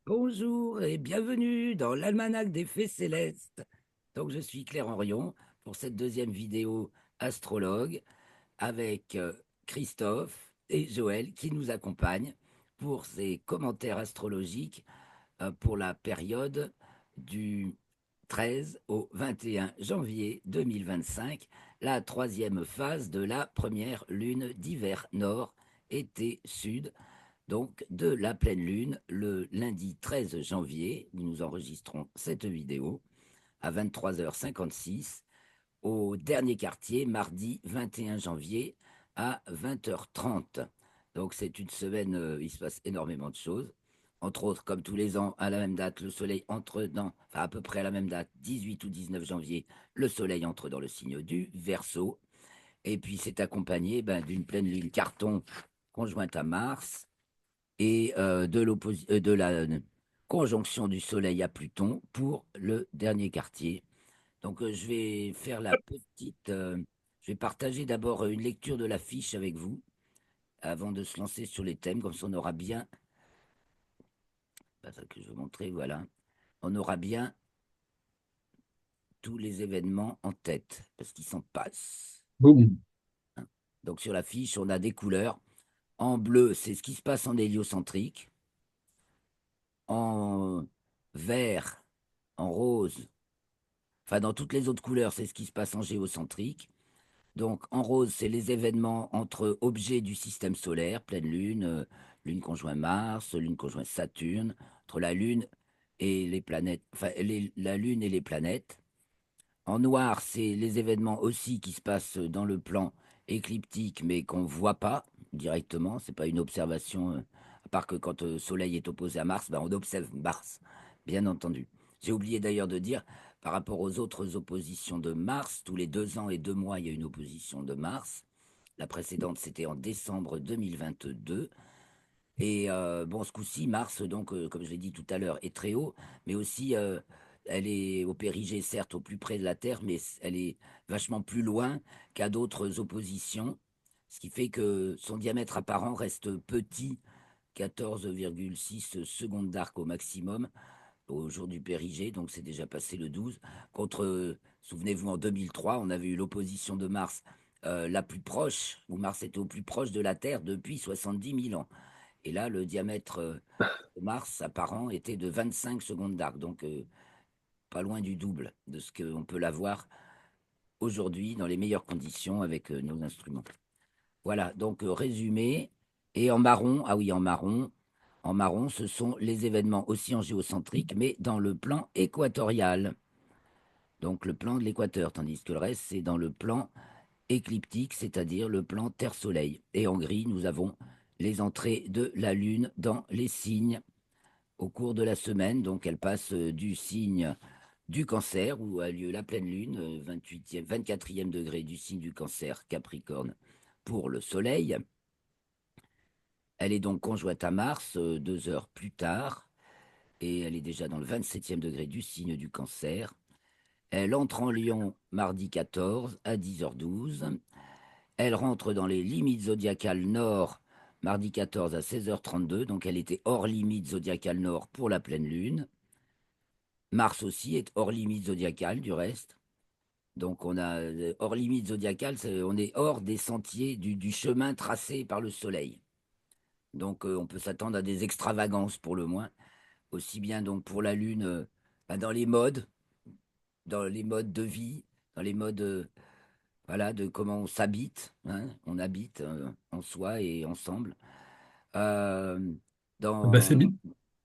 Bonjour et bienvenue dans l'almanach des faits célestes. Donc, je suis Claire Henrion pour cette deuxième vidéo astrologue avec Christophe et Joël qui nous accompagnent pour ces commentaires astrologiques pour la période du 13 au 21 janvier 2025, la troisième phase de la première lune d'hiver nord, été sud, donc de la pleine lune, le lundi 13 janvier, où nous enregistrons cette vidéo, à 23h56, au dernier quartier, mardi 21 janvier, à 20h30. Donc c'est une semaine, il se passe énormément de choses. Entre autres, comme tous les ans, à la même date, le soleil entre dans, enfin à peu près à la même date, 18 ou 19 janvier, le soleil entre dans le signe du Verseau. Et puis c'est accompagné d'une pleine lune carton conjointe à Mars et de la conjonction du Soleil à Pluton pour le dernier quartier. Donc je vais faire je vais partager d'abord une lecture de la fiche avec vous avant de se lancer sur les thèmes, comme ça on aura bien, pas ça que je vais montrer, voilà, on aura bien tous les événements en tête, parce qu'ils s'en passent. Boum. Hein. Donc sur la fiche, on a des couleurs. En bleu, c'est ce qui se passe en héliocentrique. En vert, en rose, enfin dans toutes les autres couleurs, c'est ce qui se passe en géocentrique. Donc en rose, c'est les événements entre objets du système solaire, pleine lune, lune conjoint Mars, lune conjoint Saturne, entre la lune et les planètes, enfin la lune et les planètes. En noir, c'est les événements aussi qui se passent dans le plan écliptique, mais qu'on ne voit pas directement. C'est pas une observation, à part que quand le Soleil est opposé à Mars, ben, on observe Mars, bien entendu. J'ai oublié d'ailleurs de dire, par rapport aux autres oppositions de Mars, tous les 2 ans et 2 mois, il y a une opposition de Mars. La précédente, c'était en décembre 2022. Et bon, ce coup-ci, Mars, donc, comme je l'ai dit tout à l'heure, est très haut, mais aussi, elle est au périgée, certes, au plus près de la Terre, mais elle est vachement plus loin qu'à d'autres oppositions, ce qui fait que son diamètre apparent reste petit, 14,6 secondes d'arc au maximum au jour du périgée, donc c'est déjà passé le 12. Contre, souvenez-vous, en 2003, on avait eu l'opposition de Mars la plus proche, où Mars était au plus proche de la Terre depuis 70 000 ans. Et là, le diamètre de Mars apparent était de 25 secondes d'arc, donc pas loin du double de ce qu'on peut l'avoir aujourd'hui dans les meilleures conditions avec nos instruments. Voilà, donc résumé. Et en marron, ah oui, en marron, ce sont les événements aussi en géocentrique, mais dans le plan équatorial, donc le plan de l'équateur, tandis que le reste, c'est dans le plan écliptique, c'est-à-dire le plan Terre-Soleil. Et en gris, nous avons les entrées de la Lune dans les signes au cours de la semaine. Donc, elle passe du signe du Cancer, où a lieu la pleine Lune, 28e, 24e degré du signe du Cancer, Capricorne, pour le Soleil. Elle est donc conjointe à Mars 2 heures plus tard, et elle est déjà dans le 27e degré du signe du Cancer. Elle entre en Lion mardi 14 à 10h12. Elle rentre dans les limites zodiacales nord mardi 14 à 16h32, donc elle était hors limite zodiacale nord pour la pleine lune. Mars aussi est hors limite zodiacale du reste. Donc on a hors limite zodiacale, on est hors des sentiers du chemin tracé par le Soleil. Donc on peut s'attendre à des extravagances pour le moins, aussi bien donc pour la Lune dans les modes de vie, dans les modes voilà, de comment on s'habite, hein, on habite en soi et ensemble. Euh, Ah bah, c'est dans, bien.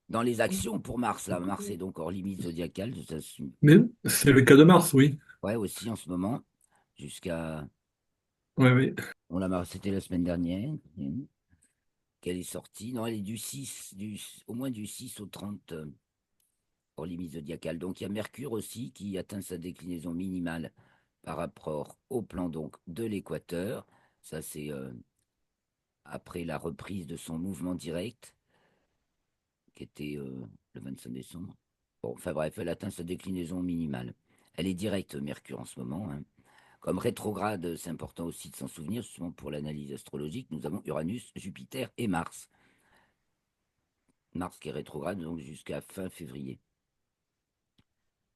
dans les actions pour Mars, là, Mars est donc hors limite zodiacale, Mais c'est le cas de Mars, oui. ouais, aussi en ce moment, jusqu'à. Ouais, oui. C'était la semaine dernière qu'elle est sortie. Non, elle est au moins du 6 au 30 hors limite zodiacale. Donc il y a Mercure aussi qui atteint sa déclinaison minimale par rapport au plan donc de l'équateur. Ça, c'est après la reprise de son mouvement direct, qui était le 25 décembre. Bon, enfin bref, elle atteint sa déclinaison minimale. Elle est directe, Mercure, en ce moment. Hein. Comme rétrograde, c'est important aussi de s'en souvenir, justement pour l'analyse astrologique, nous avons Uranus, Jupiter et Mars. Mars qui est rétrograde, donc jusqu'à fin février.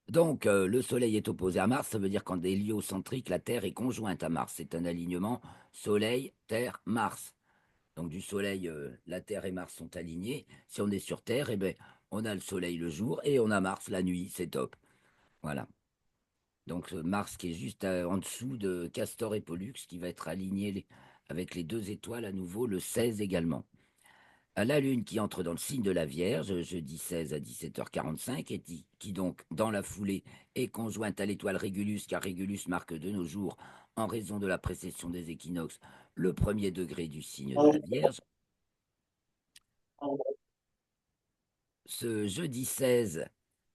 Donc, le Soleil est opposé à Mars, ça veut dire qu'en héliocentrique, la Terre est conjointe à Mars. C'est un alignement Soleil, Terre, Mars. Donc, du Soleil, la Terre et Mars sont alignés. Si on est sur Terre, eh ben, on a le Soleil le jour et on a Mars la nuit. C'est top. Voilà. Donc, Mars qui est juste en dessous de Castor et Pollux, qui va être aligné avec les deux étoiles à nouveau le 16 également. À la Lune qui entre dans le signe de la Vierge, jeudi 16 à 17h45, et qui donc, dans la foulée, est conjointe à l'étoile Régulus, car Régulus marque de nos jours, en raison de la précession des équinoxes, le premier degré du signe de la Vierge. Ce jeudi 16,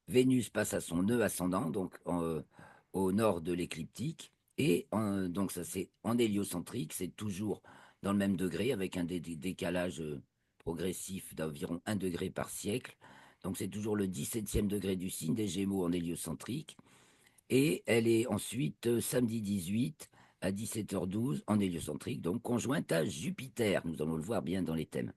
Vénus passe à son nœud ascendant, donc au nord de l'écliptique, et donc ça c'est en héliocentrique, c'est toujours dans le même degré, avec un décalage progressif d'environ 1 degré par siècle. Donc c'est toujours le 17e degré du signe des Gémeaux en héliocentrique, et elle est ensuite samedi 18 à 17h12 en héliocentrique, donc conjointe à Jupiter. Nous allons le voir bien dans les thèmes.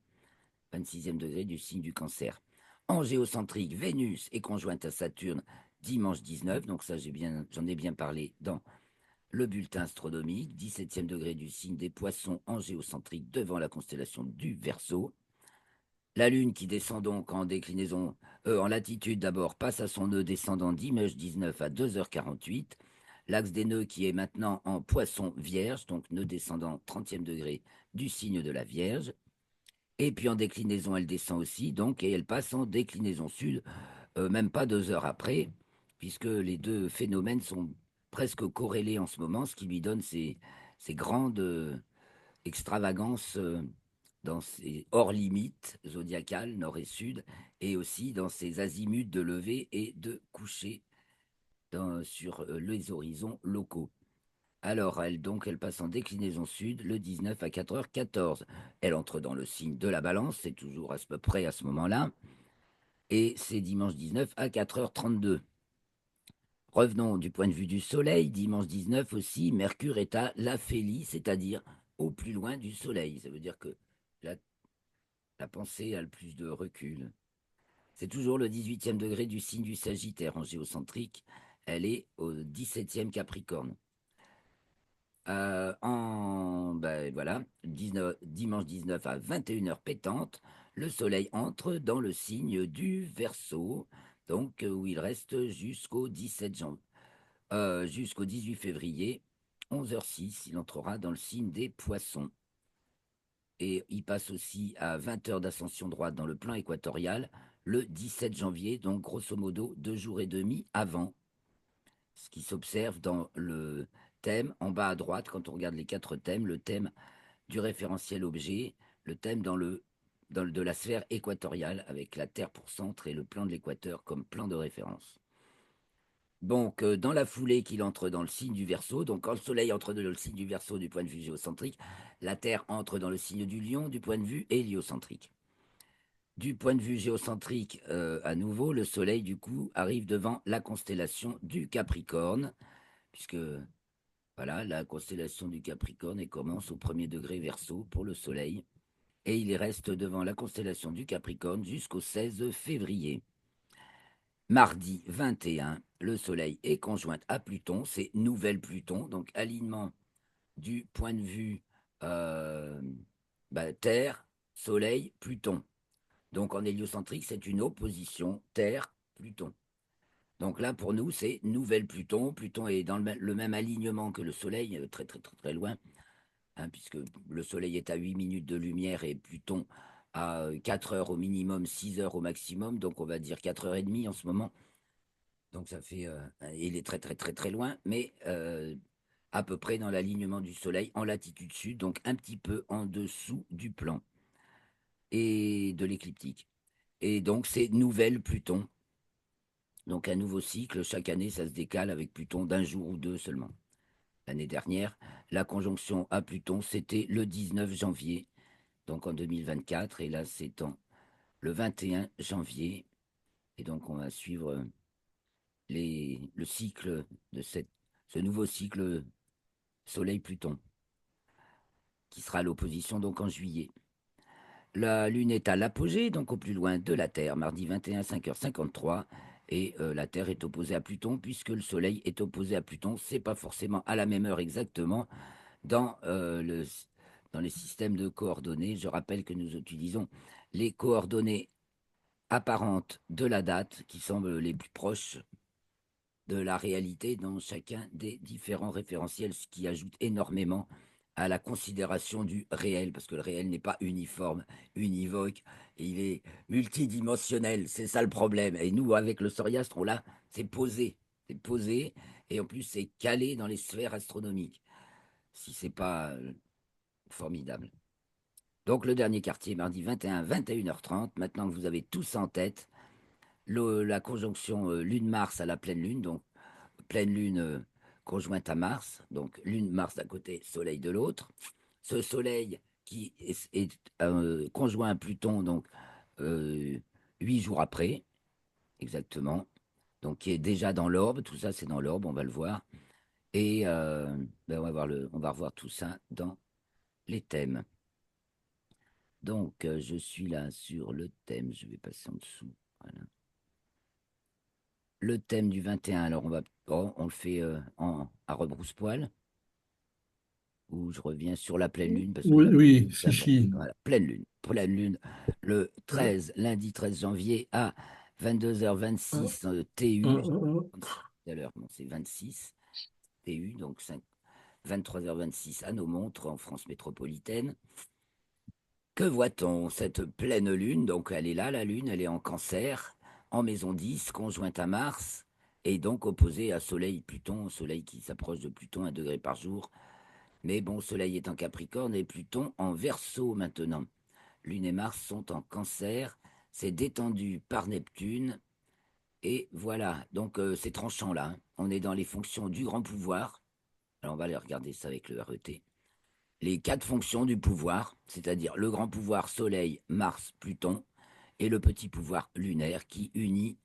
26e degré du signe du Cancer. En géocentrique, Vénus est conjointe à Saturne dimanche 19, donc ça j'en ai bien parlé dans le bulletin astronomique, 17e degré du signe des Poissons en géocentrique devant la constellation du Verseau. La Lune qui descend donc en déclinaison, en latitude d'abord, passe à son nœud descendant dimanche 19 à 2h48. L'axe des nœuds qui est maintenant en Poisson Vierge, donc nœud descendant 30e degré du signe de la Vierge. Et puis en déclinaison, elle descend aussi, donc, et elle passe en déclinaison sud, même pas 2 heures après, puisque les deux phénomènes sont presque corrélés en ce moment, ce qui lui donne ces grandes extravagances dans ses hors limites zodiacales, nord et sud, et aussi dans ses azimuts de lever et de coucher sur les horizons locaux. Alors, elle passe en déclinaison sud le 19 à 4h14. Elle entre dans le signe de la balance, c'est toujours à peu près à ce moment-là, et c'est dimanche 19 à 4h32. Revenons du point de vue du Soleil, dimanche 19 aussi, Mercure est à l'aphélie, c'est-à-dire au plus loin du Soleil. Ça veut dire que la, la pensée a le plus de recul. C'est toujours le 18e degré du signe du Sagittaire en géocentrique. Elle est au 17e Capricorne. Ben voilà, dimanche 19 à 21h pétante, le soleil entre dans le signe du Verseau, donc où il reste jusqu'au 17 janvier, jusqu'au 18 février, 11h06, il entrera dans le signe des Poissons. Et il passe aussi à 20h d'ascension droite dans le plan équatorial le 17 janvier, donc grosso modo 2 jours et demi avant, ce qui s'observe dans le thème en bas à droite quand on regarde les 4 thèmes, le thème du référentiel objet, le thème de la sphère équatoriale avec la Terre pour centre et le plan de l'équateur comme plan de référence. Donc, dans la foulée qu'il entre dans le signe du Verseau, donc quand le Soleil entre dans le signe du Verseau du point de vue géocentrique, la Terre entre dans le signe du Lion du point de vue héliocentrique. Du point de vue géocentrique, à nouveau, le Soleil, du coup, arrive devant la constellation du Capricorne, puisque voilà, la constellation du Capricorne et commence au premier degré Verseau pour le Soleil. Et il reste devant la constellation du Capricorne jusqu'au 16 février. Mardi 21, le Soleil est conjoint à Pluton, c'est nouvelle Pluton, donc alignement du point de vue Terre, Soleil, Pluton. Donc en héliocentrique, c'est une opposition Terre-Pluton. Donc là, pour nous, c'est nouvelle Pluton. Pluton est dans le même alignement que le Soleil, très très très très loin, hein, puisque le Soleil est à 8 minutes de lumière et Pluton à 4 heures au minimum, 6 heures au maximum, donc on va dire 4 heures et demie en ce moment. Donc ça fait, il est très très très très loin, mais à peu près dans l'alignement du Soleil en latitude sud, donc un petit peu en dessous du plan et de l'écliptique. Et donc c'est nouvelle Pluton, donc un nouveau cycle, chaque année ça se décale avec Pluton d'un jour ou deux seulement. L'année dernière, la conjonction à Pluton, c'était le 19 janvier donc en 2024, et là c'est le 21 janvier, et donc on va suivre le cycle de ce nouveau cycle Soleil-Pluton, qui sera à l'opposition donc en juillet. La Lune est à l'apogée, donc au plus loin de la Terre, mardi 21, 5h53. Et la Terre est opposée à Pluton, puisque le Soleil est opposé à Pluton. C'est pas forcément à la même heure exactement dans, dans les systèmes de coordonnées. Je rappelle que nous utilisons les coordonnées apparentes de la date, qui semblent les plus proches de la réalité dans chacun des différents référentiels, ce qui ajoute énormément à la considération du réel, parce que le réel n'est pas uniforme, univoque, et il est multidimensionnel, c'est ça le problème. Et nous, avec le Soriastre, c'est posé, et en plus c'est calé dans les sphères astronomiques, si c'est pas formidable. Donc le dernier quartier, mardi 21, 21h30, maintenant que vous avez tous en tête, la conjonction Lune-Mars à la pleine Lune, donc pleine lune conjointe à Mars, donc lune Mars d'un côté, Soleil de l'autre. Ce Soleil qui est conjoint à Pluton, donc euh, 8 jours après, exactement, donc qui est déjà dans l'orbe, tout ça c'est dans l'orbe, on va le voir. Et ben, on va revoir tout ça dans les thèmes. Donc je suis là sur le thème, je vais passer en dessous. Voilà. Le thème du 21, alors on le fait à rebrousse-poil. Où je reviens sur la pleine lune parce que Oui, oui, c'est si, important. si. Voilà, pleine lune, le Euh, 13, lundi 13 janvier à 22h26 TU. euh, Comme ça tout à l'heure, bon, c'est 26 TU, donc 23h26 à nos montres en France métropolitaine. Que voit-on? Cette pleine lune, donc elle est là, la lune, elle est en cancer, en maison 10, conjointe à Mars, et donc opposée à Soleil-Pluton, Soleil qui s'approche de Pluton 1 degré par jour. Mais bon, Soleil est en Capricorne et Pluton en Verseau maintenant. Lune et Mars sont en Cancer. C'est détendu par Neptune. Et voilà, donc c'est tranchant là, hein. On est dans les fonctions du grand pouvoir. Alors on va aller regarder ça avec le RET. Les quatre fonctions du pouvoir, c'est-à-dire le grand pouvoir Soleil, Mars, Pluton, et le petit pouvoir lunaire qui unit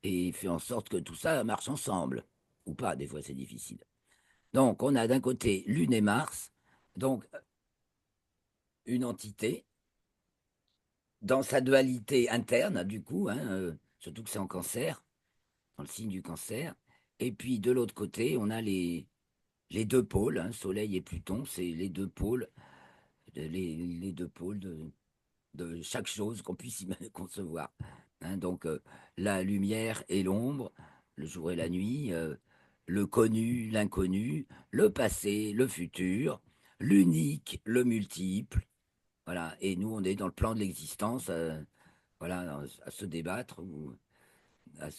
et fait en sorte que tout ça marche ensemble. Ou pas, des fois c'est difficile. Donc on a d'un côté Lune et Mars, donc une entité dans sa dualité interne, du coup, hein, surtout que c'est en cancer, dans le signe du cancer. Et puis de l'autre côté, on a les deux pôles, hein, Soleil et Pluton, c'est les deux pôles, les deux pôles de chaque chose qu'on puisse concevoir. Hein. Donc la lumière et l'ombre, le jour et la nuit, le connu, l'inconnu, le passé, le futur, l'unique, le multiple. Voilà. Et nous, on est dans le plan de l'existence. Voilà, à se débattre ou à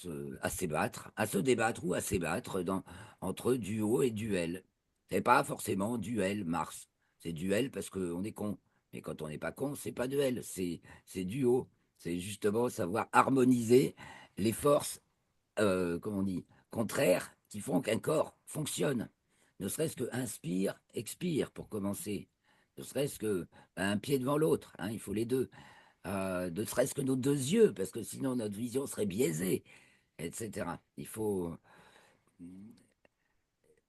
s'ébattre, à se débattre ou à s'ébattre entre duo et duel. C'est pas forcément duel Mars, c'est duel parce qu'on est con. Mais quand on n'est pas con, c'est pas duel, c'est duo. C'est justement savoir harmoniser les forces, comment on dit, contraires qui font qu'un corps fonctionne. Ne serait-ce que inspire, expire pour commencer. Ne serait-ce que un pied devant l'autre, hein, il faut les deux. Ne serait-ce que nos deux yeux, parce que sinon notre vision serait biaisée, etc. Il faut.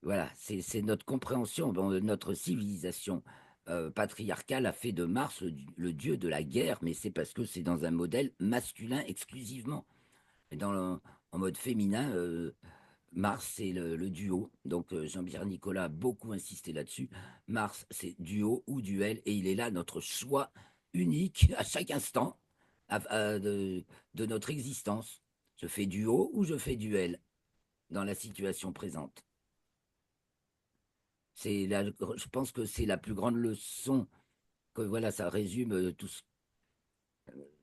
Voilà, c'est notre compréhension. Bon, notre civilisation patriarcale a fait de Mars le dieu de la guerre, mais c'est parce que c'est dans un modèle masculin exclusivement. Et en mode féminin, Mars, c'est le duo. Donc Jean-Pierre Nicolas a beaucoup insisté là-dessus. Mars, c'est duo ou duel, et il est là notre choix unique à chaque instant de notre existence. Je fais duo ou je fais duel dans la situation présente. Je pense que c'est la plus grande leçon que voilà, ça résume tout ce.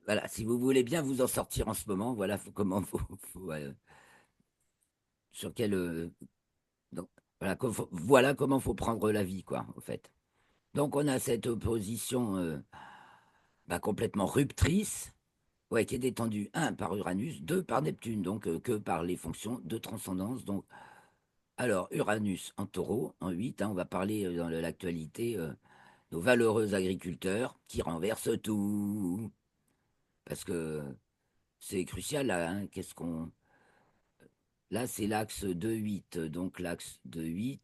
Voilà, si vous voulez bien vous en sortir en ce moment, voilà comment sur quel donc, voilà, voilà comment faut prendre la vie, quoi, en fait. Donc on a cette opposition bah, complètement ruptrice, ouais, qui est détendue, un, par Uranus, deux, par Neptune, donc que par les fonctions de transcendance. Donc, alors, Uranus en taureau, en 8, hein, on va parler dans l'actualité, nos valeureux agriculteurs qui renversent tout. Parce que c'est crucial, là, hein, Là, c'est l'axe 2-8. Donc, l'axe 2-8,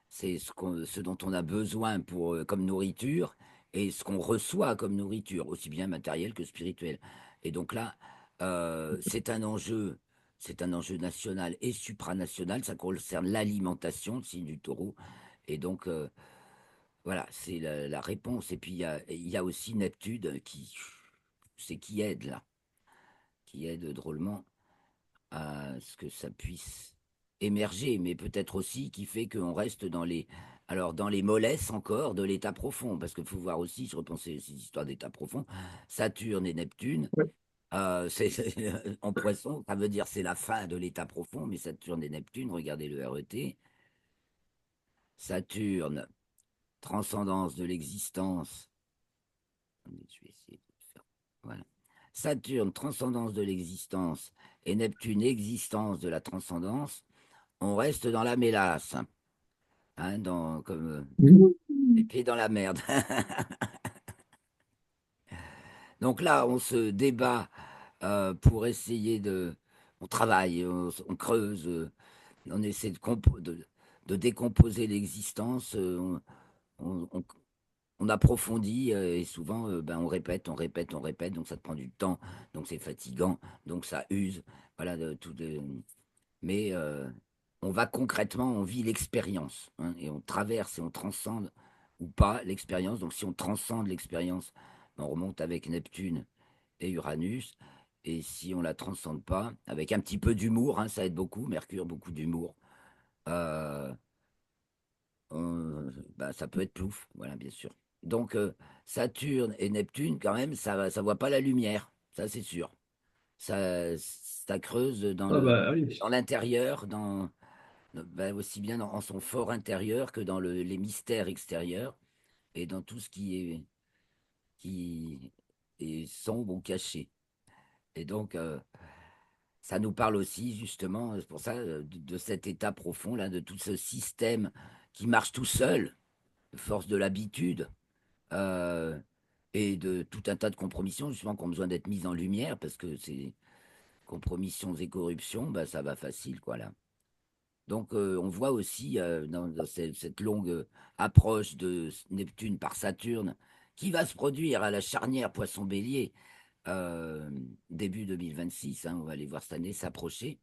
c'est ce dont on a besoin comme nourriture. et ce qu'on reçoit comme nourriture, aussi bien matérielle que spirituelle. Et donc là, c'est un enjeu national et supranational. Ça concerne l'alimentation, le signe du taureau. Et donc, voilà, c'est la réponse. Et puis, il y a aussi Neptune qui aide là, qui aide drôlement à ce que ça puisse émerger, mais peut-être aussi qui fait qu'on reste dans les mollesses encore de l'état profond, parce qu'il faut voir aussi, je repensais ces histoires d'état profond, Saturne et Neptune, Ouais. en poisson, ça veut dire c'est la fin de l'état profond, mais Saturne et Neptune, regardez le RET, Saturne, transcendance de l'existence, je vais essayer de faire, voilà. Saturne, transcendance de l'existence, et Neptune, existence de la transcendance, on reste dans la mélasse, hein, les pieds dans la merde. Donc là, on se débat pour essayer on travaille, on creuse, on essaie de décomposer l'existence, on, on- on approfondit et souvent, ben, on répète, on répète, on répète, donc ça te prend du temps, donc c'est fatigant, donc ça use, voilà, mais on va concrètement, on vit l'expérience, hein, et on traverse et on transcende ou pas l'expérience. Donc si on transcende l'expérience, ben, on remonte avec Neptune et Uranus. Et si on la transcende pas, avec un petit peu d'humour, hein, ça aide beaucoup, Mercure, beaucoup d'humour, euh, ben, ça peut être plouf, voilà, bien sûr. Donc Saturne et Neptune, quand même, ça voit pas la lumière, ça c'est sûr. Ça creuse Ah bah oui. dans l'intérieur, ben, aussi bien en son fort intérieur que dans les mystères extérieurs et dans tout ce qui est sombre ou caché. Et donc, ça nous parle aussi, justement, c'est pour ça, de cet état profond, là, de tout ce système qui marche tout seul, force de l'habitude, euh, et de tout un tas de compromissions, justement, qui ont besoin d'être mises en lumière, parce que ces compromissions et corruptions, ben, ça va facile, quoi, là. Donc, on voit aussi dans cette longue approche de Neptune par Saturne, qui va se produire à la charnière Poisson-Bélier euh, début 2026, hein, on va aller voir cette année s'approcher.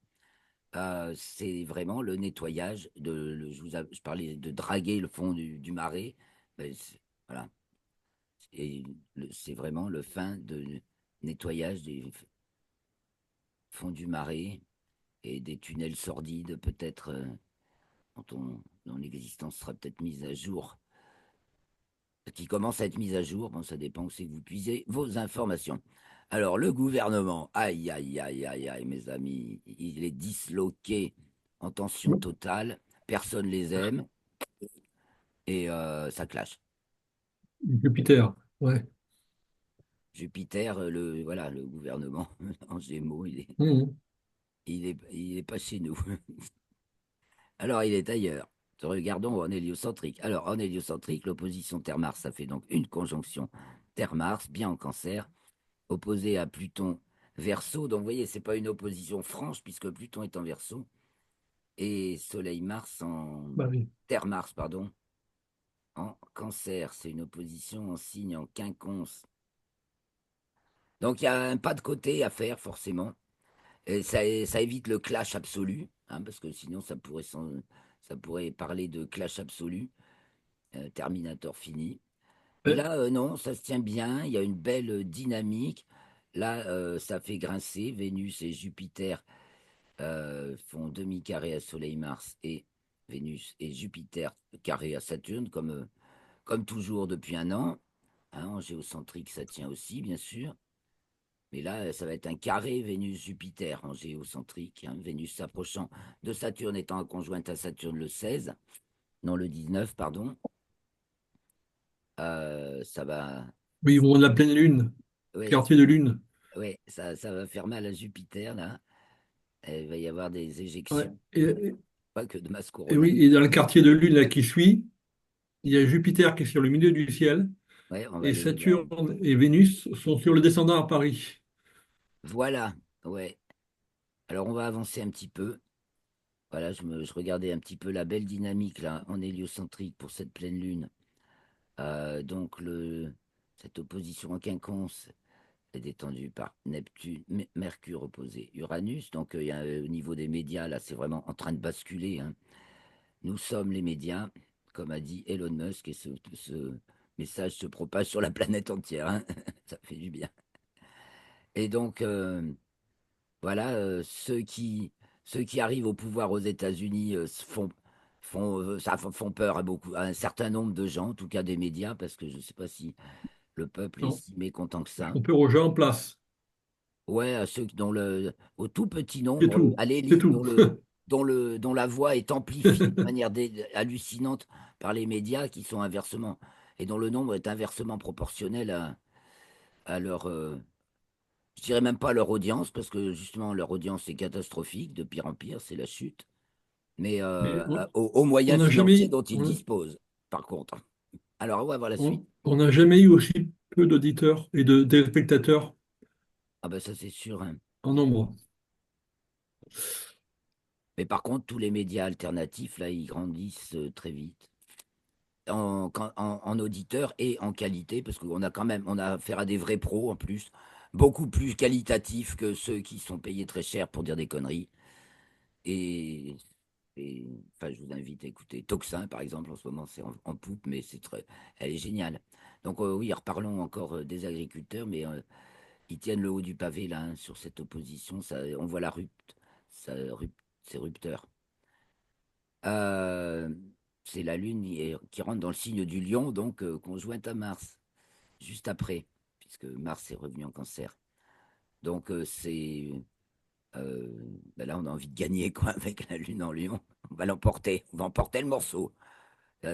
C'est vraiment le nettoyage je parlais de draguer le fond du marais. Ben, voilà. Et c'est vraiment le fin de nettoyage des fonds du marais et des tunnels sordides, peut-être. Dont l'existence sera peut-être mise à jour, qui commence à être mise à jour. Bon, ça dépend où c'est que vous puisez vos informations. Alors, le gouvernement, aïe, aïe, aïe, aïe, aïe, mes amis, il est disloqué en tension totale. Personne les aime et ça clash. Jupiter. Ouais. Jupiter, voilà, le gouvernement en Gémeaux, Mhm. il est pas chez nous. Alors, il est ailleurs. Regardons en héliocentrique. Alors, en héliocentrique, l'opposition Terre-Mars, ça fait donc une conjonction Terre-Mars, bien en cancer, opposé à Pluton Verseau. Donc, vous voyez, c'est pas une opposition franche, puisque Pluton est en Verseau, et Soleil-Mars en Bah oui. Terre-Mars, pardon, en cancer. C'est une opposition en signe en quinconce. Donc, il y a un pas de côté à faire, forcément. Et ça évite le clash absolu, hein, parce que sinon, ça pourrait parler de clash absolu. Terminator fini. Mais Ouais. là, non, ça se tient bien. Il y a une belle dynamique. Là, ça fait grincer. Vénus et Jupiter font demi-carré à Soleil-Mars et Vénus et Jupiter carré à Saturne, comme toujours depuis un an. Hein, en géocentrique, ça tient aussi, bien sûr. Mais là, ça va être un carré Vénus-Jupiter en géocentrique, hein. Vénus s'approchant de Saturne étant en conjointe à Saturne le 16, non le 19, pardon. Ça va. Oui, ils vont de la pleine lune, Oui, quartier de lune. ouais, ça va faire mal à Jupiter, là. Il va y avoir des Ouais. éjections, Et, pas que de masse et oui, coronale. et dans le quartier de lune là, qui suit, il y a Jupiter qui est sur le milieu du ciel Ouais, on va et aller le voir. Saturne et Vénus sont sur le descendant à Paris. Voilà, ouais. Alors, on va avancer un petit peu. Voilà, je regardais un petit peu la belle dynamique, là, en héliocentrique pour cette pleine lune. Donc, cette opposition en quinconce est détendue par Neptune, Mercure opposé Uranus. Donc, au niveau des médias, là, c'est vraiment en train de basculer, hein. Nous sommes les médias, comme a dit Elon Musk, et ce message se propage sur la planète entière, hein. Ça fait du bien. Et donc, voilà, ceux qui arrivent au pouvoir aux États-Unis font peur à beaucoup, à un certain nombre de gens, en tout cas des médias, parce que je ne sais pas si le peuple est Non, si mécontent que ils ça. font peur aux gens en place. Ouais, à ceux au tout petit C'est nombre, tout. à C'est l'élite, tout. dont la voix est amplifiée de manière hallucinante par les médias qui sont inversement, et dont le nombre est inversement proportionnel à leur, je dirais même pas leur audience, parce que justement leur audience est catastrophique, de pire en pire, c'est la chute, mais Mais aux on moyens n'a financiers jamais, dont ils disposent, par contre. Alors, on va voir la suite. on n'a jamais eu aussi peu d'auditeurs et de téléspectateurs Ah ben ça c'est sûr, hein. en nombre. Mais par contre, tous les médias alternatifs, là, ils grandissent très vite. En auditeurs et en qualité, parce qu'on a quand même, on a affaire à des vrais pros en plus, beaucoup plus qualitatifs que ceux qui sont payés très cher pour dire des conneries. Et, enfin, je vous invite à écouter Toxin, par exemple, en ce moment, c'est en poupe, mais elle est géniale. Donc, oui, reparlons encore des agriculteurs, mais ils tiennent le haut du pavé, là, hein, sur cette opposition. Ça, on voit c'est rupteur. Euh, c'est la Lune qui rentre dans le signe du Lion, donc conjointe à Mars, juste après, puisque Mars est revenu en Cancer. Donc ben là, on a envie de gagner quoi avec la Lune en Lion. On va l'emporter, on va emporter le morceau.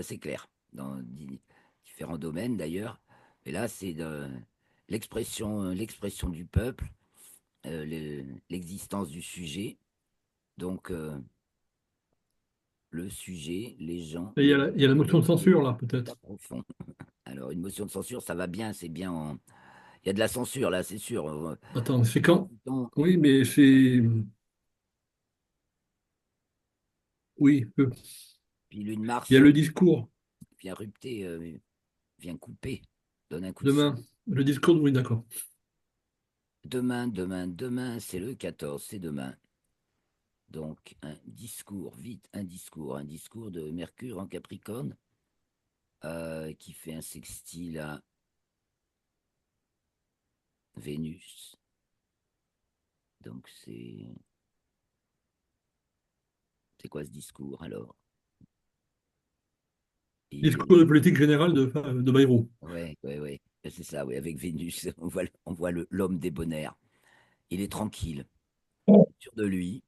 C'est clair, dans différents domaines d'ailleurs. Mais là, c'est l'expression du peuple, l'existence du sujet. Donc, le sujet, les gens, Et il y a la motion de censure, là, l'état peut-être. profond. Alors, une motion de censure, ça va bien, c'est bien. Il y a de la censure, là, c'est sûr. Attends, c'est En quand? tout temps, Oui, mais c'est. Oui, puis Lune il y a Mars le discours. vient rupter, vient couper, donne un coup de Demain. sceant. Le discours, oui, d'accord. Demain, c'est le 14, c'est demain. Donc, un discours, vite, un discours de Mercure en Capricorne, qui fait un sextile à Vénus. Donc, c'est quoi ce discours alors? Il Discours est, de politique générale de Bayrou. ouais, ouais, ouais, c'est ça, ouais, avec Vénus, on voit l'homme débonnaire. Il est tranquille, sûr de lui.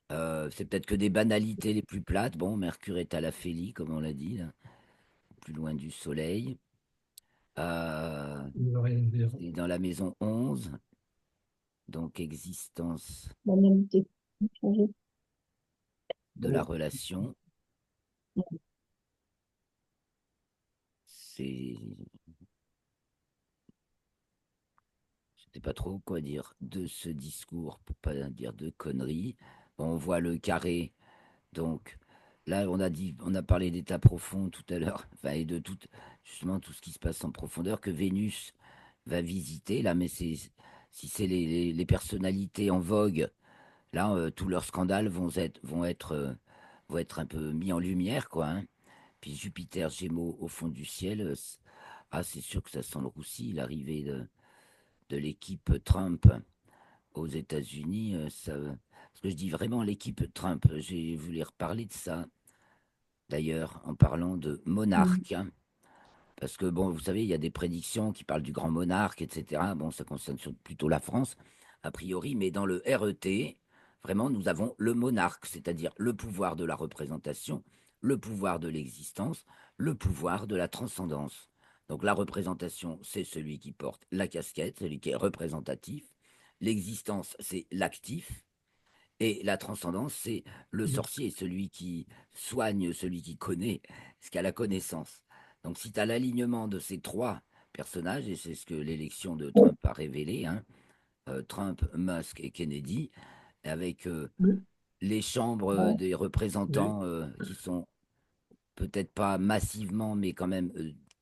C'est peut-être que des banalités les plus plates. Bon, Mercure est à la Félie, comme on l'a dit, là, plus loin du Soleil. Euh, Il ne veut rien dire. c'est dans la maison 11, donc existence Banalité. Changer. de la relation. C'est, je sais pas trop quoi dire de ce discours pour pas dire de conneries. Bon, on voit le carré. Donc là, on a parlé d'état profond tout à l'heure, enfin, et de tout, justement tout ce qui se passe en profondeur que Vénus va visiter. Là, mais si c'est les personnalités en vogue, là, tous leurs scandales vont être un peu mis en lumière, quoi, hein. Puis Jupiter Gémeaux au fond du ciel, c'est sûr que ça sent le roussi, l'arrivée de l'équipe Trump aux États-Unis. Parce que je dis vraiment l'équipe Trump, j'ai voulu reparler de ça d'ailleurs, en parlant de Mm. monarque, hein. Parce que, bon, vous savez, il y a des prédictions qui parlent du grand monarque, etc. Bon, ça concerne plutôt la France, a priori, mais dans le RET, vraiment, nous avons le monarque, c'est-à-dire le pouvoir de la représentation, le pouvoir de l'existence, le pouvoir de la transcendance. Donc la représentation, c'est celui qui porte la casquette, celui qui est représentatif. L'existence, c'est l'actif. Et la transcendance, c'est le sorcier, celui qui soigne, celui qui connaît, ce qui a la connaissance. Donc si tu as l'alignement de ces trois personnages, et c'est ce que l'élection de Trump a révélé, hein, Trump, Musk et Kennedy, avec Mais, les chambres Ouais. des mais représentants qui sont peut-être pas massivement, mais quand même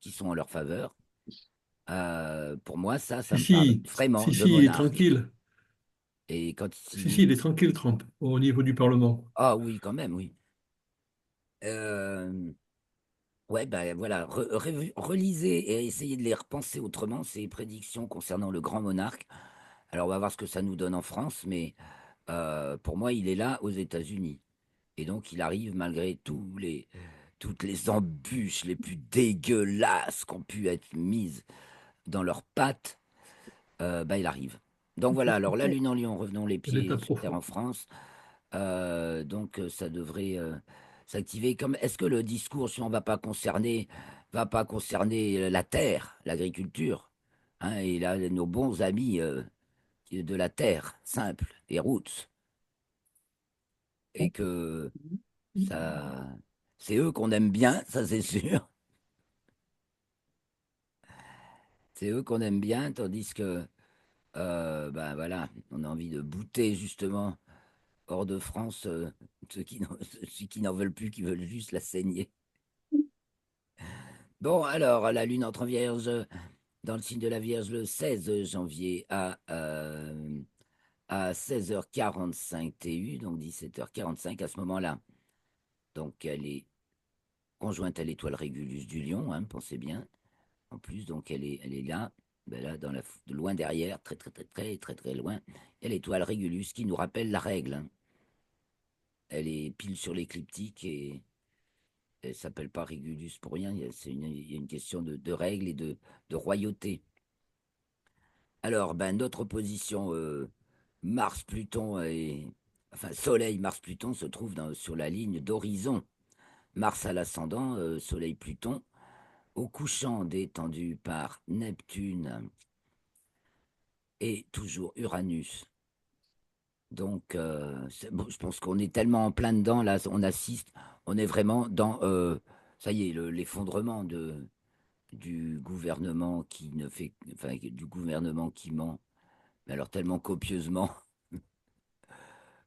qui sont en leur faveur. Pour moi, ça Si, me parle si, vraiment si, de si, il est monarque. tranquille. Et quand Si, si, il... il est tranquille, Trump, au niveau du Parlement. Ah oui, quand même, oui. Euh, ouais, ben voilà, relisez et essayez de les repenser autrement, ces prédictions concernant le grand monarque. Alors, on va voir ce que ça nous donne en France, mais pour moi, il est là aux États-Unis. Et donc, il arrive malgré toutes les embûches les plus dégueulasses qui ont pu être mises dans leurs pattes, bah, il arrive. Donc voilà, alors la Lune en Lion, revenons les Elle est pieds à sur Terre profond. en France. Donc ça devrait s'activer. Comme est-ce que le discours, si on va pas concerner la terre, l'agriculture, hein, et là nos bons amis de la terre, simple et roots, et que ça, c'est eux qu'on aime bien, ça c'est sûr. C'est eux qu'on aime bien, tandis que ben voilà, on a envie de bouter justement hors de France ceux qui n'en veulent plus, qui veulent juste la saigner. Bon, alors, la Lune entre en Vierge dans le signe de la Vierge le 16 janvier à 16h45 TU, donc 17h45 à ce moment-là. Donc, elle est conjointe à l'étoile Régulus du Lion, hein, pensez bien. En plus, donc, elle est là, ben là de loin derrière, très, très, très, très, très, très loin. Il y a l'étoile Régulus qui nous rappelle la règle, hein. Elle est pile sur l'écliptique et elle s'appelle pas Régulus pour rien. Il y a une question de règles et de royauté. Alors, ben, notre position Mars-Pluton et enfin Soleil-Mars-Pluton se trouve sur la ligne d'horizon. Mars à l'ascendant, Soleil-Pluton, au couchant détendu par Neptune et toujours Uranus. Donc, bon, je pense qu'on est tellement en plein dedans, là, on assiste, on est vraiment dans, ça y est, l'effondrement du gouvernement qui ne fait, enfin, du gouvernement qui ment, mais alors tellement copieusement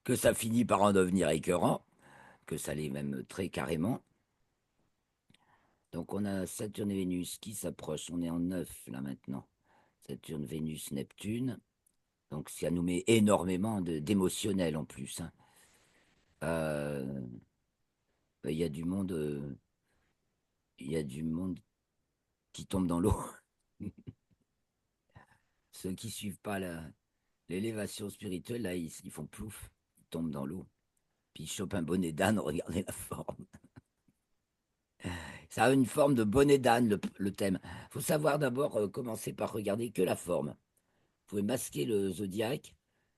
que ça finit par en devenir écœurant, que ça l'est même très carrément. Donc on a Saturne et Vénus qui s'approchent, on est en 9 là maintenant. Saturne, Vénus, Neptune. Donc ça nous met énormément d'émotionnel en plus, hein. Euh, Il y a du monde, il y a du monde qui tombe dans l'eau. Ceux qui suivent pas l'élévation spirituelle, là, ils font plouf, ils tombent dans l'eau. Puis ils chopent un bonnet d'âne, regardez la forme. Ça a une forme de bonnet d'âne, le thème. Il faut savoir d'abord commencer par regarder que la forme. Vous pouvez masquer le zodiaque,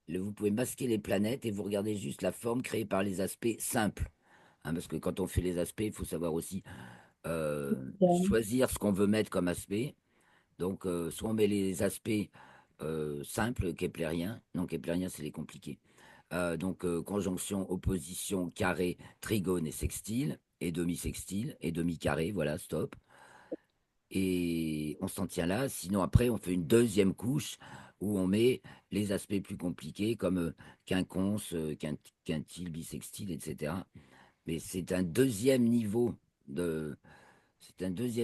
vous pouvez masquer les planètes et vous regardez juste la forme créée par les aspects simples. Hein, parce que quand on fait les aspects, il faut savoir aussi choisir ce qu'on veut mettre comme aspect. Donc, soit on met les aspects simples, keplériens. Non, keplériens, c'est les compliqués. Donc, conjonction, opposition, carré, trigone et sextile, et demi-carré, voilà, stop. Et on s'en tient là. Sinon, après, on fait une deuxième couche où on met les aspects plus compliqués comme quinconce, quintile, bisextile, etc. Mais de, c'est un deuxième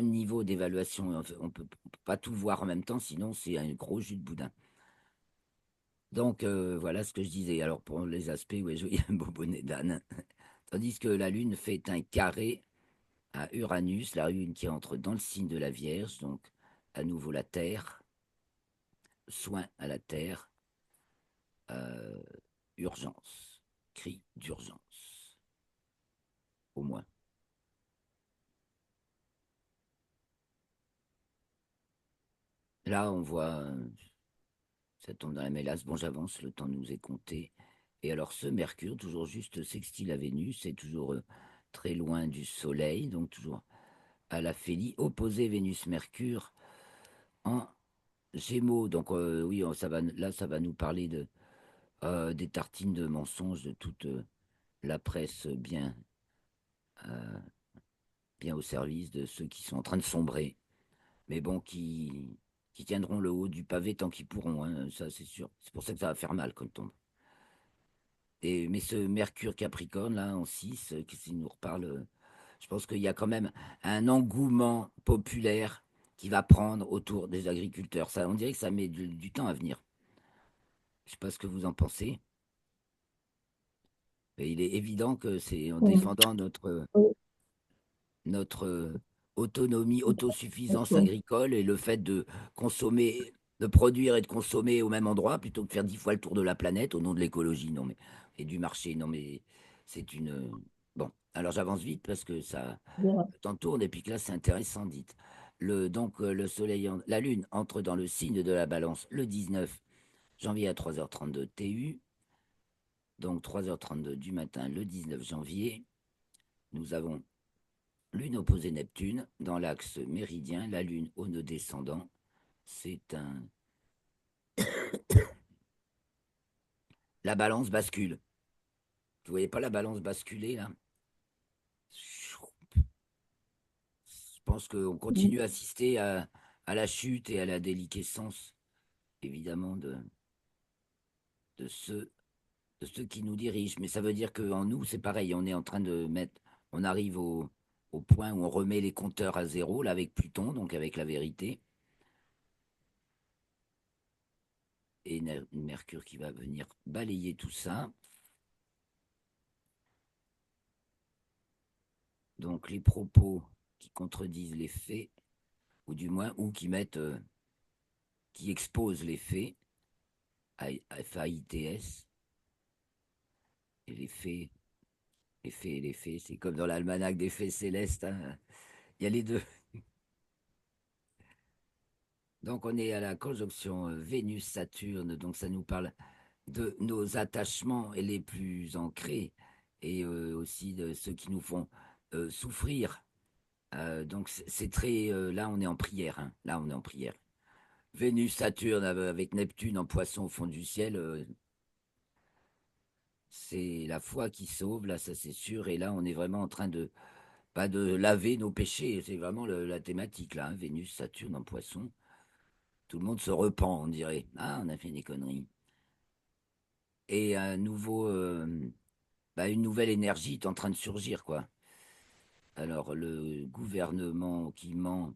niveau d'évaluation. On peut pas tout voir en même temps, sinon c'est un gros jus de boudin. Donc voilà ce que je disais. Alors pour les aspects, ouais, il y a un beau bonnet d'âne. Tandis que la Lune fait un carré à Uranus, la Lune qui entre dans le signe de la Vierge, donc à nouveau la Terre, soin à la Terre, euh, urgence, cri d'urgence, au moins. Là, on voit, ça tombe dans la mélasse. Bon, j'avance, le temps nous est compté. Et alors, ce Mercure, toujours juste sextile à Vénus, c'est toujours très loin du Soleil, donc toujours à la Félie, opposé Vénus-Mercure en Gémeaux. Donc, oui, là, ça va nous parler des tartines de mensonges de toute la presse euh, bien au service de ceux qui sont en train de sombrer, mais bon, qui tiendront le haut du pavé tant qu'ils pourront, hein, ça c'est sûr. C'est pour ça que ça va faire mal quand on tombe. Mais ce Mercure Capricorne, là, en 6 qui nous reparle, je pense qu'il y a quand même un engouement populaire qui va prendre autour des agriculteurs. Ça, on dirait que ça met du temps à venir. Je ne sais pas ce que vous en pensez, mais il est évident que c'est en Oui, défendant notre autonomie, autosuffisance d'accord. agricole et le fait de consommer, de produire et de consommer au même endroit plutôt que de faire 10 fois le tour de la planète au nom de l'écologie, non mais et du marché, non mais c'est une bon. Alors j'avance vite parce que ça Bien. le temps tourne et puis que là c'est intéressant, dites. Le soleil, la lune entre dans le signe de la Balance le 19 janvier à 3h32 TU, donc 3h32 du matin le 19 janvier. Nous avons Lune opposée Neptune, dans l'axe méridien, la Lune au nœud descendant. C'est un. La balance bascule. Vous voyez pas la balance basculer là? Je pense qu'on continue à assister à la chute et à la déliquescence, évidemment, de, ceux, de ceux qui nous dirigent. Mais ça veut dire qu'en nous, c'est pareil, on est en train de mettre. On arrive au point où on remet les compteurs à zéro, là, avec Pluton, donc avec la vérité. Et Mercure qui va venir balayer tout ça. Donc les propos qui contredisent les faits, ou du moins, ou qui mettent, qui exposent les faits, FAITS, et les faits, c'est comme dans l'almanach des faits célestes, hein. Il y a les deux. Donc on est à la conjonction Vénus-Saturne, donc ça nous parle de nos attachements et les plus ancrés, et aussi de ceux qui nous font souffrir. Donc c'est très, là on est en prière, hein. Là on est en prière. Vénus, Saturne avec Neptune en poisson au fond du ciel, c'est la foi qui sauve, là, ça c'est sûr. Et là, on est vraiment en train de, pas de laver nos péchés. C'est vraiment la thématique, là, hein. Vénus, Saturne en poisson. Tout le monde se repent, on dirait. Ah, on a fait des conneries. Et une nouvelle énergie est en train de surgir, quoi. Alors, le gouvernement qui ment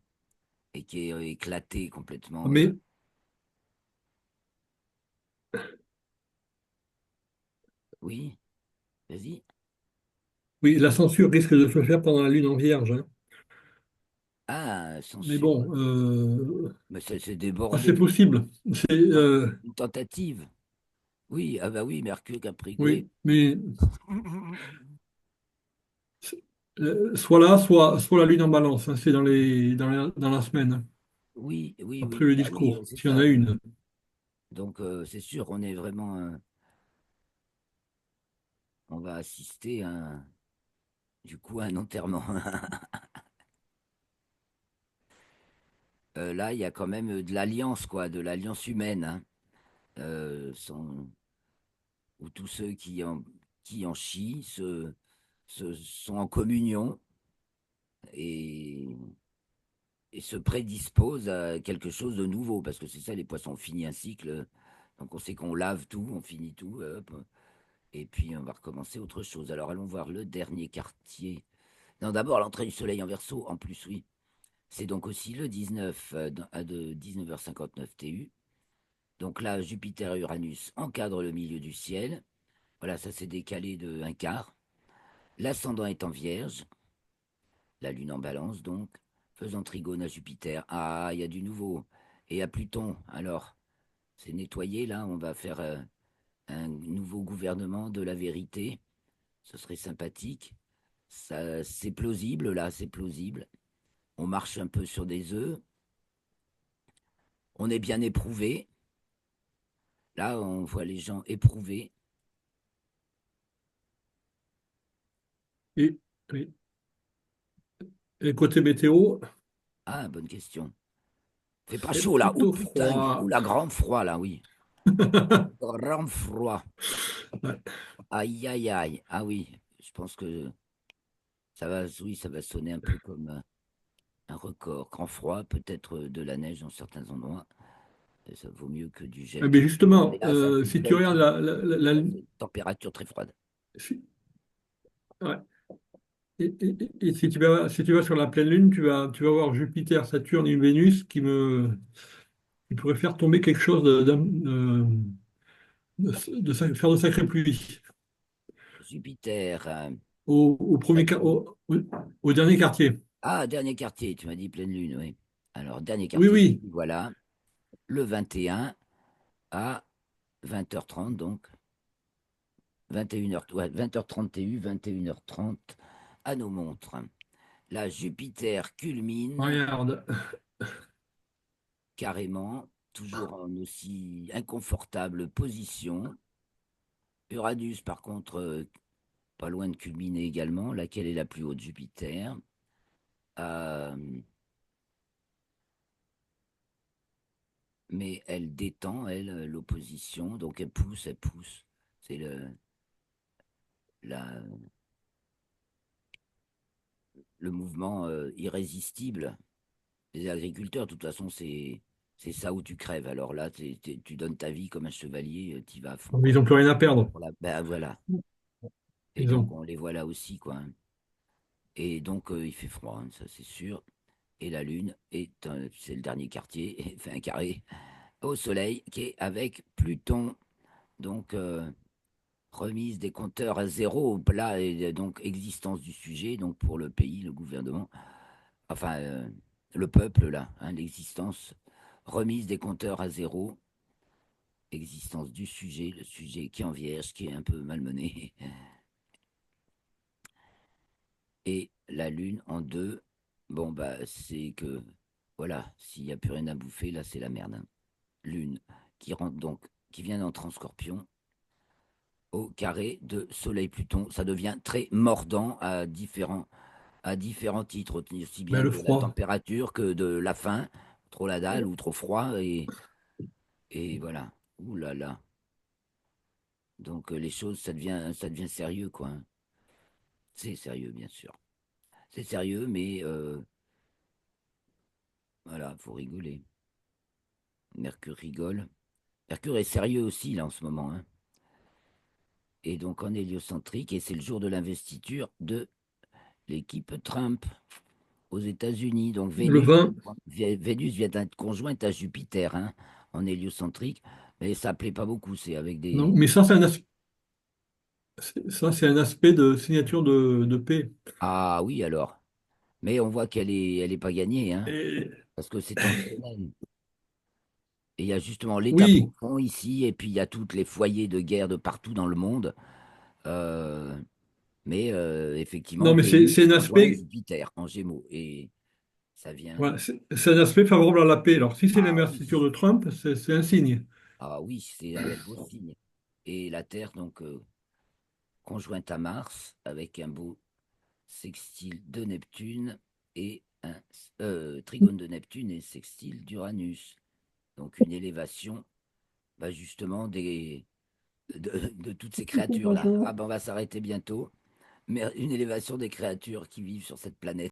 et qui est éclaté complètement. Mais Oui, vas-y. oui, la censure risque de se faire pendant la lune en Vierge, hein. Ah, Mais censure. bon, Mais c'est c'est débordé. possible. C'est, Une tentative. Oui, ah bah oui, Mercure, Capricorne. oui, mais soit là, soit la lune en balance, hein. C'est dans la semaine, Oui, oui, après oui. le Ah oui, discours, c'est s'il y en ça. a une. Donc, c'est sûr, on est vraiment. On va assister du coup, à un enterrement. Là, il y a quand même de l'alliance, quoi, de l'alliance humaine, hein. Où tous ceux qui en chient sont en communion et, et se prédisposent à quelque chose de nouveau. Parce que c'est ça, les poissons, on finit un cycle. Donc, on sait qu'on lave tout, on finit tout. Hop. Et puis, on va recommencer autre chose. Alors, allons voir le dernier quartier. Non, d'abord, l'entrée du soleil en Verseau, en plus, oui. C'est donc aussi le 19 à de 19h59 TU. Donc là, Jupiter et Uranus encadrent le milieu du ciel. Voilà, ça s'est décalé de un quart. L'ascendant est en Vierge, la Lune en Balance donc, faisant trigone à Jupiter. Ah, il y a du nouveau. Et à Pluton, alors, c'est nettoyé là, on va faire un nouveau gouvernement de la vérité. Ce serait sympathique. Ça, c'est plausible là, c'est plausible. On marche un peu sur des œufs. On est bien éprouvé. Là, on voit les gens éprouvés. Et, oui. Et côté météo, Ah, bonne question. Fait pas c'est chaud là. Oh plutôt putain, oh froid. la grande froid là, oui. Grand froid. Ouais. Aïe, aïe, aïe. Ah oui, je pense que ça va, oui, ça va sonner un peu comme un record. Grand froid, peut-être de la neige dans certains endroits. Et ça vaut mieux que du gel Mais qui. justement, Mais là, c'est un peu du si tu gel regardes qui. Là, c'est une température très froide. si- ouais. Et si tu vas sur la pleine Lune, tu vas voir Jupiter, Saturne et Vénus qui pourraient faire tomber quelque chose faire de sacrées pluies Jupiter. au premier, Saturne. au dernier quartier. Ah, dernier quartier, tu m'as dit pleine lune, oui. Alors, dernier Oui, quartier, oui. voilà, le 21 à 20h30, donc 21h, ouais, 20h30 TU, 21h30 à nos montres. Là, Jupiter culmine Regarde. carrément, toujours en aussi inconfortable position. Uranus, par contre, pas loin de culminer également. Laquelle est la plus haute? Jupiter. Euh, mais elle détend, elle, l'opposition. Donc elle pousse, elle pousse. C'est la, le mouvement irrésistible des agriculteurs. De toute façon, c'est ça où tu crèves. Alors là, tu donnes ta vie comme un chevalier, tu vas à fond, Ils quoi. n'ont plus rien à perdre. Ben voilà. Et Ils donc, ont. on les voit là aussi, quoi, hein. Et donc, il fait froid, hein, ça c'est sûr. Et la Lune c'est le dernier quartier, et fait un carré au Soleil qui est avec Pluton. Donc, remise des compteurs à zéro, là, et donc existence du sujet, donc pour le pays, le gouvernement, enfin, le peuple, là, hein, l'existence, remise des compteurs à zéro, existence du sujet, le sujet qui est en vierge, qui est un peu malmené, et la Lune en deux. Bon, bah, c'est que, voilà, s'il n'y a plus rien à bouffer, là, c'est la merde, hein. Lune qui rentre donc, qui vient d'entrer en Scorpion, au carré de Soleil-Pluton. Ça devient très mordant à différents titres, aussi Ben, bien le de la froid. température que de la faim, trop la dalle ou trop froid, et voilà. Ouh là là. Donc les choses, ça devient sérieux, quoi, hein. C'est sérieux, bien sûr. C'est sérieux, mais voilà, faut rigoler. Mercure rigole. Mercure est sérieux aussi, là, en ce moment, hein. Et donc en héliocentrique, et c'est le jour de l'investiture de l'équipe Trump aux États-Unis. Donc Le vin. Vénus vient d'être conjointe à Jupiter, hein, en héliocentrique, mais ça plaît pas beaucoup. C'est avec Non, des. mais ça, c'est un aspect de signature de paix. Ah oui, alors. Mais on voit elle est pas gagnée, hein, Et, parce que c'est tensionnel. Et il y a justement l'état oui. profond ici, et puis il y a tous les foyers de guerre de partout dans le monde. Euh, mais effectivement, Non, mais Vénus c'est un conjoint aspect. Jupiter en Gémeaux, et ça vient. Voilà, c'est un aspect favorable à la paix. Alors, si c'est Ah oui, l'investiture de Trump, c'est un signe. ah oui, c'est un beau signe. Et la Terre, donc, conjointe à Mars, avec un beau sextile de Neptune et un trigone de Neptune et sextile d'Uranus. Donc une élévation, bah, justement, de toutes ces créatures-là. Ah ben on va s'arrêter bientôt, mais une élévation des créatures qui vivent sur cette planète.